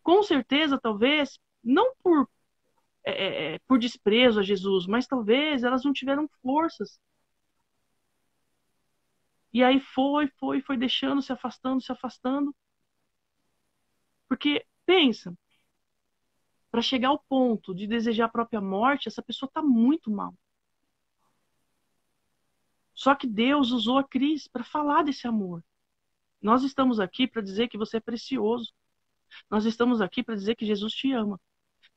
Com certeza, talvez, não por desprezo a Jesus, mas talvez elas não tiveram forças. E aí foi deixando, se afastando, se afastando. Porque, pensa, para chegar ao ponto de desejar a própria morte, essa pessoa está muito mal. Só que Deus usou a Cris para falar desse amor. Nós estamos aqui para dizer que você é precioso. Nós estamos aqui para dizer que Jesus te ama.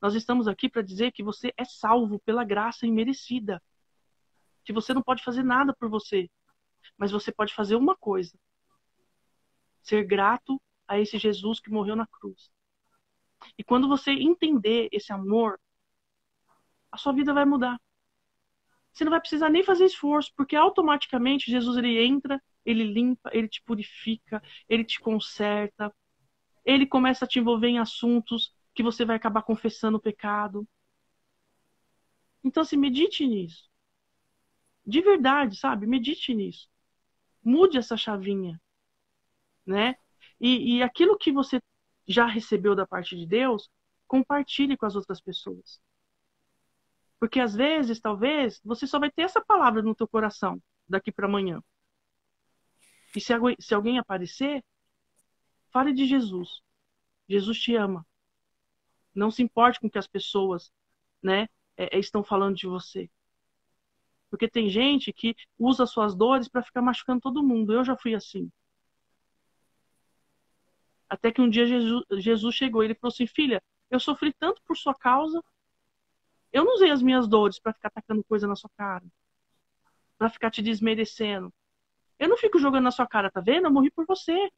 Nós estamos aqui para dizer que você é salvo pela graça imerecida. Que você não pode fazer nada por você, mas você pode fazer uma coisa: ser grato a esse Jesus que morreu na cruz. E quando você entender esse amor, a sua vida vai mudar. Você não vai precisar nem fazer esforço, porque automaticamente Jesus ele entra, ele limpa, ele te purifica, ele te conserta, ele começa a te envolver em assuntos que você vai acabar confessando o pecado. Então, assim, medite nisso. De verdade, sabe? Medite nisso. Mude essa chavinha, né? E aquilo que você já recebeu da parte de Deus, compartilhe com as outras pessoas. Porque às vezes, talvez, você só vai ter essa palavra no teu coração daqui para amanhã. E se alguém aparecer, fale de Jesus. Jesus te ama. Não se importe com o que as pessoas, né, estão falando de você. Porque tem gente que usa suas dores para ficar machucando todo mundo. Eu já fui assim. Até que um dia Jesus chegou e ele falou assim, filha, eu sofri tanto por sua causa, eu não usei as minhas dores para ficar tacando coisa na sua cara, para ficar te desmerecendo. Eu não fico jogando na sua cara, tá vendo? Eu morri por você.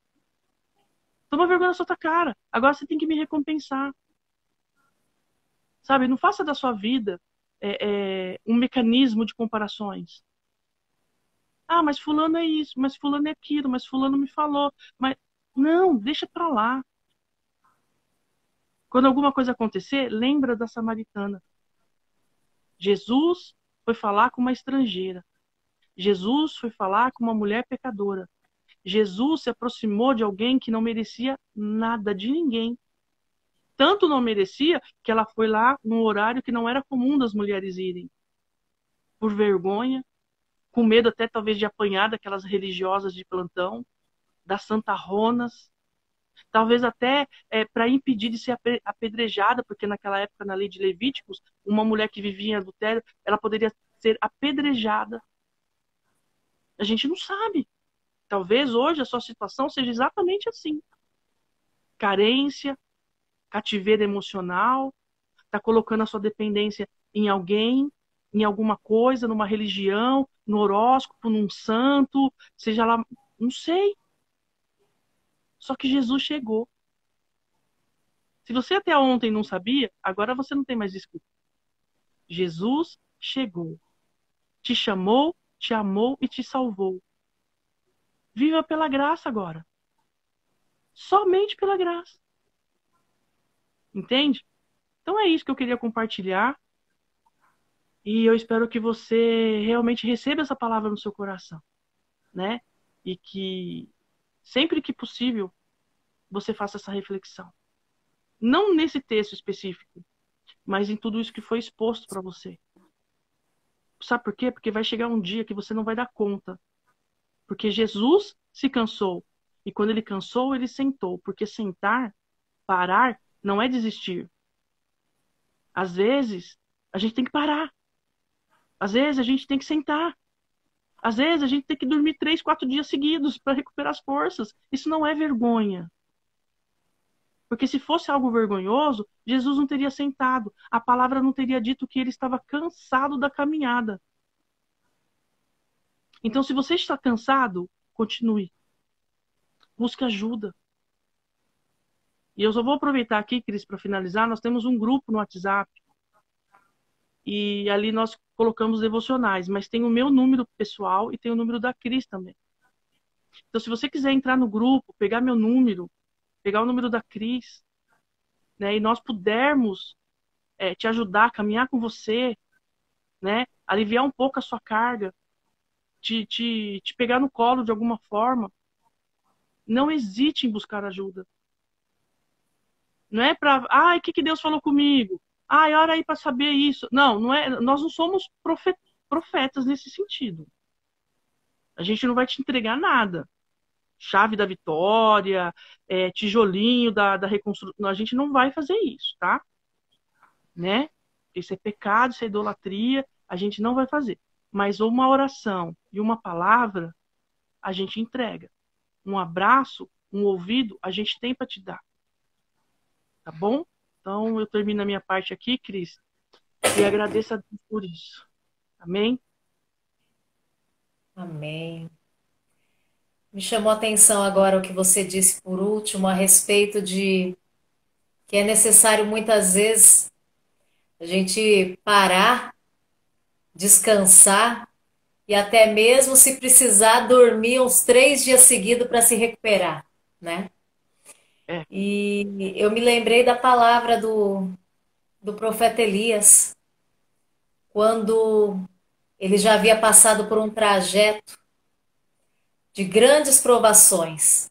Toma vergonha na sua cara. Agora você tem que me recompensar. Sabe? Não faça da sua vida um mecanismo de comparações. Ah, mas fulano é isso, mas fulano é aquilo, mas fulano me falou. Mas não, deixa pra lá. Quando alguma coisa acontecer, lembra da samaritana. Jesus foi falar com uma estrangeira. Jesus foi falar com uma mulher pecadora. Jesus se aproximou de alguém que não merecia nada de ninguém. Tanto não merecia que ela foi lá num horário que não era comum das mulheres irem. Por vergonha, com medo até talvez de apanhar daquelas religiosas de plantão, das santarronas, talvez até para impedir de ser apedrejada, porque naquela época, na lei de Levíticos, uma mulher que vivia em adultério, ela poderia ser apedrejada. A gente não sabe. Talvez hoje a sua situação seja exatamente assim. Carência, cativeiro emocional, está colocando a sua dependência em alguém, em alguma coisa, numa religião, no horóscopo, num santo, seja lá, não sei. Só que Jesus chegou. Se você até ontem não sabia, agora você não tem mais desculpa. Jesus chegou. Te chamou, te amou e te salvou. Viva pela graça agora. Somente pela graça. Entende? Então é isso que eu queria compartilhar. E eu espero que você realmente receba essa palavra no seu coração, né? E que sempre que possível você faça essa reflexão. Não nesse texto específico, mas em tudo isso que foi exposto para você. Sabe por quê? Porque vai chegar um dia que você não vai dar conta. Porque Jesus se cansou. E quando ele cansou, ele sentou. Porque sentar, parar, não é desistir. Às vezes, a gente tem que parar. Às vezes, a gente tem que sentar. Às vezes, a gente tem que dormir 3, 4 dias seguidos para recuperar as forças. Isso não é vergonha. Porque se fosse algo vergonhoso, Jesus não teria sentado. A palavra não teria dito que ele estava cansado da caminhada. Então, se você está cansado, continue. Busque ajuda. E eu só vou aproveitar aqui, Cris, para finalizar. Nós temos um grupo no WhatsApp. E ali nós colocamos devocionais. Mas tem o meu número pessoal e tem o número da Cris também. Então, se você quiser entrar no grupo, pegar meu número, pegar o número da Cris, né, e nós pudermos te ajudar, caminhar com você, né, aliviar um pouco a sua carga, te pegar no colo de alguma forma, não hesite em buscar ajuda. Não é para, ai, o que Deus falou comigo? Ai, ora aí para saber isso. Não, não é, nós não somos profetas nesse sentido. A gente não vai te entregar nada. Chave da vitória, tijolinho da reconstrução. A gente não vai fazer isso, tá? Né? Isso é pecado, isso é idolatria, a gente não vai fazer. Mas uma oração e uma palavra, a gente entrega. Um abraço, um ouvido, a gente tem para te dar. Tá bom? Então, eu termino a minha parte aqui, Cris, e agradeço a Deus por isso. Amém?
Amém. Me chamou a atenção agora o que você disse por último a respeito de que é necessário muitas vezes a gente parar, descansar e até mesmo se precisar dormir uns 3 dias seguidos para se recuperar, né?
É,
E eu me lembrei da palavra do profeta Elias, quando ele já havia passado por um trajeto de grandes provações.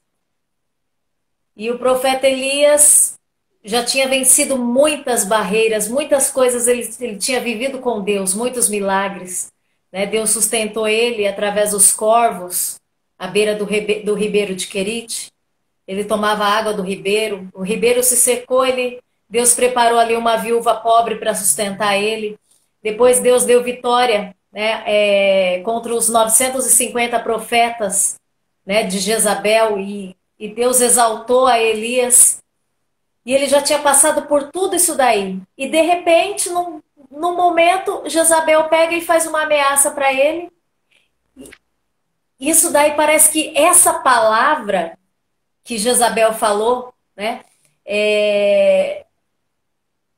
E o profeta Elias já tinha vencido muitas barreiras, muitas coisas ele tinha vivido com Deus, muitos milagres. Né? Deus sustentou ele através dos corvos, à beira do ribeiro de Querite. Ele tomava água do ribeiro, o ribeiro se secou, Deus preparou ali uma viúva pobre para sustentar ele. Depois Deus deu vitória, né, contra os 950 profetas, né, de Jezabel, e Deus exaltou a Elias. E ele já tinha passado por tudo isso daí. E de repente, num momento, Jezabel pega e faz uma ameaça para ele. Isso daí parece que essa palavra que Jezabel falou, né,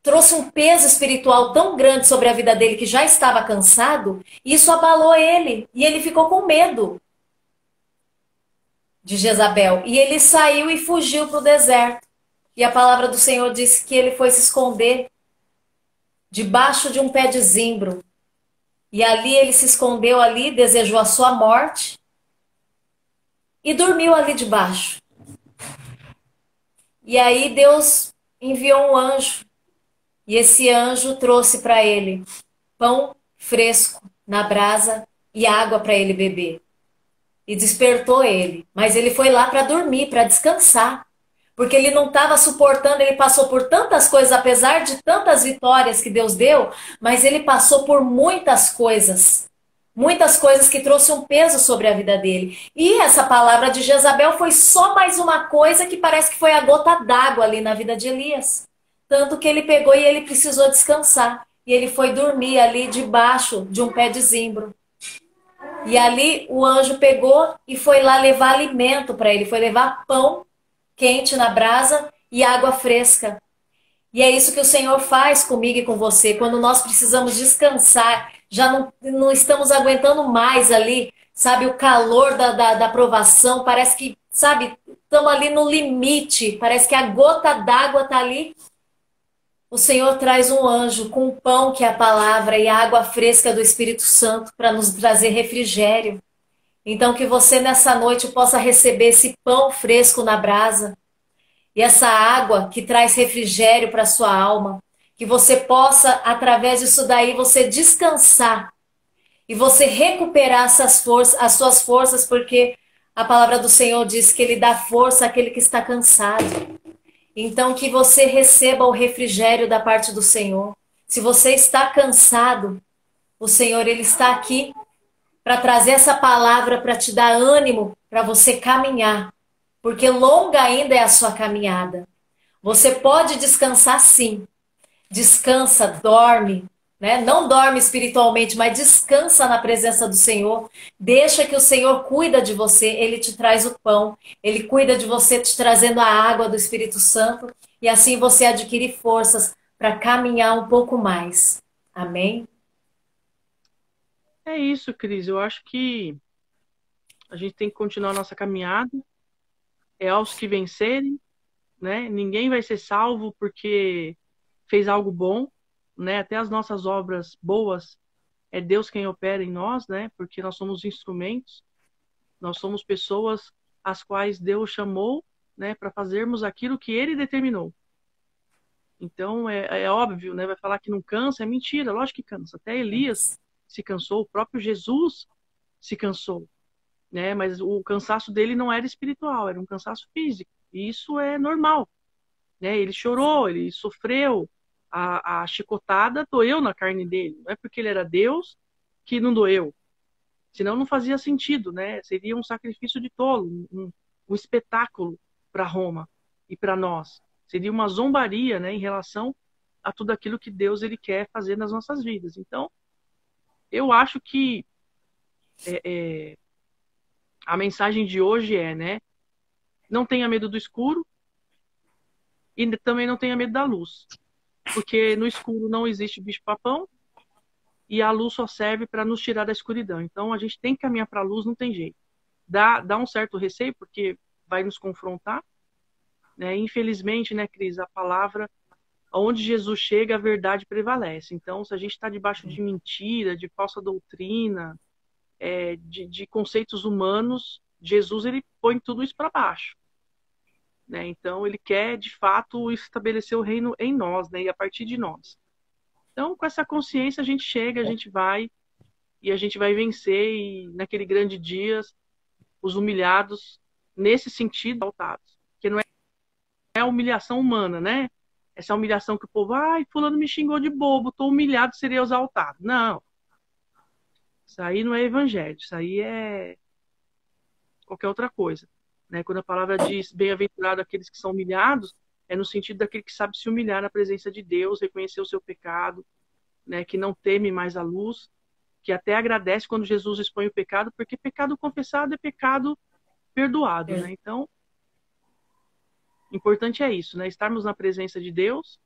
trouxe um peso espiritual tão grande sobre a vida dele que já estava cansado, e isso abalou ele, e ele ficou com medo de Jezabel. E ele saiu e fugiu para o deserto. E a palavra do Senhor disse que ele foi se esconder debaixo de um pé de zimbro. E ali ele se escondeu ali, desejou a sua morte e dormiu ali debaixo. E aí Deus enviou um anjo. E esse anjo trouxe para ele pão fresco na brasa e água para ele beber. E despertou ele. Mas ele foi lá para dormir, para descansar. Porque ele não estava suportando, ele passou por tantas coisas, apesar de tantas vitórias que Deus deu, mas ele passou por muitas coisas. Muitas coisas que trouxe um peso sobre a vida dele. E essa palavra de Jezabel foi só mais uma coisa que parece que foi a gota d'água ali na vida de Elias. Tanto que ele pegou e ele precisou descansar. E ele foi dormir ali debaixo de um pé de zimbro. E ali o anjo pegou e foi lá levar alimento para ele, foi levar pão quente na brasa e água fresca. E é isso que o Senhor faz comigo e com você. Quando nós precisamos descansar, já não estamos aguentando mais ali, sabe, o calor da provação, parece que, sabe, estamos ali no limite, parece que a gota d'água está ali. O Senhor traz um anjo com o pão, que é a palavra, e a água fresca do Espírito Santo para nos trazer refrigério. Então, que você nessa noite possa receber esse pão fresco na brasa e essa água que traz refrigério para a sua alma. Que você possa, através disso daí, você descansar e você recuperar as suas forças, porque a palavra do Senhor diz que Ele dá força àquele que está cansado. Então, que você receba o refrigério da parte do Senhor. Se você está cansado, o Senhor, Ele está aqui para trazer essa palavra, para te dar ânimo, para você caminhar. Porque longa ainda é a sua caminhada. Você pode descansar sim. Descansa, dorme, né? Não dorme espiritualmente, mas descansa na presença do Senhor. Deixa que o Senhor cuida de você, ele te traz o pão, ele cuida de você te trazendo a água do Espírito Santo e assim você adquire forças para caminhar um pouco mais. Amém?
É isso, Cris. Eu acho que a gente tem que continuar a nossa caminhada. É aos que vencerem, né? Ninguém vai ser salvo porque fez algo bom, né? Até as nossas obras boas é Deus quem opera em nós, né? Porque nós somos instrumentos, nós somos pessoas as quais Deus chamou, né, para fazermos aquilo que Ele determinou. Então é óbvio, né? Vai falar que não cansa, é mentira, lógico que cansa. Até Elias se cansou, o próprio Jesus se cansou, né? Mas o cansaço dele não era espiritual, era um cansaço físico. E isso é normal, né? Ele chorou, ele sofreu, a chicotada doeu na carne dele. Não é porque ele era Deus que não doeu. Senão não fazia sentido, né? Seria um sacrifício de tolo, um espetáculo para Roma e para nós. Seria uma zombaria, né, em relação a tudo aquilo que Deus ele quer fazer nas nossas vidas. Então, eu acho que é, é, a mensagem de hoje é, né, não tenha medo do escuro e também não tenha medo da luz, porque no escuro não existe bicho-papão e a luz só serve para nos tirar da escuridão. Então, a gente tem que caminhar para a luz, não tem jeito. Dá um certo receio, porque vai nos confrontar, né? Infelizmente, né, Cris, a palavra, onde Jesus chega, a verdade prevalece. Então, se a gente está debaixo de mentira, de falsa doutrina, de conceitos humanos, Jesus ele põe tudo isso para baixo, né? Então, ele quer, de fato, estabelecer o reino em nós, né? E a partir de nós. Então, com essa consciência, a gente chega, a gente vai, e a gente vai vencer, e naquele grande dia, os humilhados, nesse sentido, exaltados. Porque não é humilhação humana, né? Essa humilhação que o povo, ai, fulano me xingou de bobo, tô humilhado, seria exaltado. Não, isso aí não é evangelho, isso aí é qualquer outra coisa, né? Quando a palavra diz bem-aventurado aqueles que são humilhados, é no sentido daquele que sabe se humilhar na presença de Deus, reconhecer o seu pecado, né? Que não teme mais a luz, que até agradece quando Jesus expõe o pecado, porque pecado confessado é pecado perdoado, né? Então, importante é isso, né? Estarmos na presença de Deus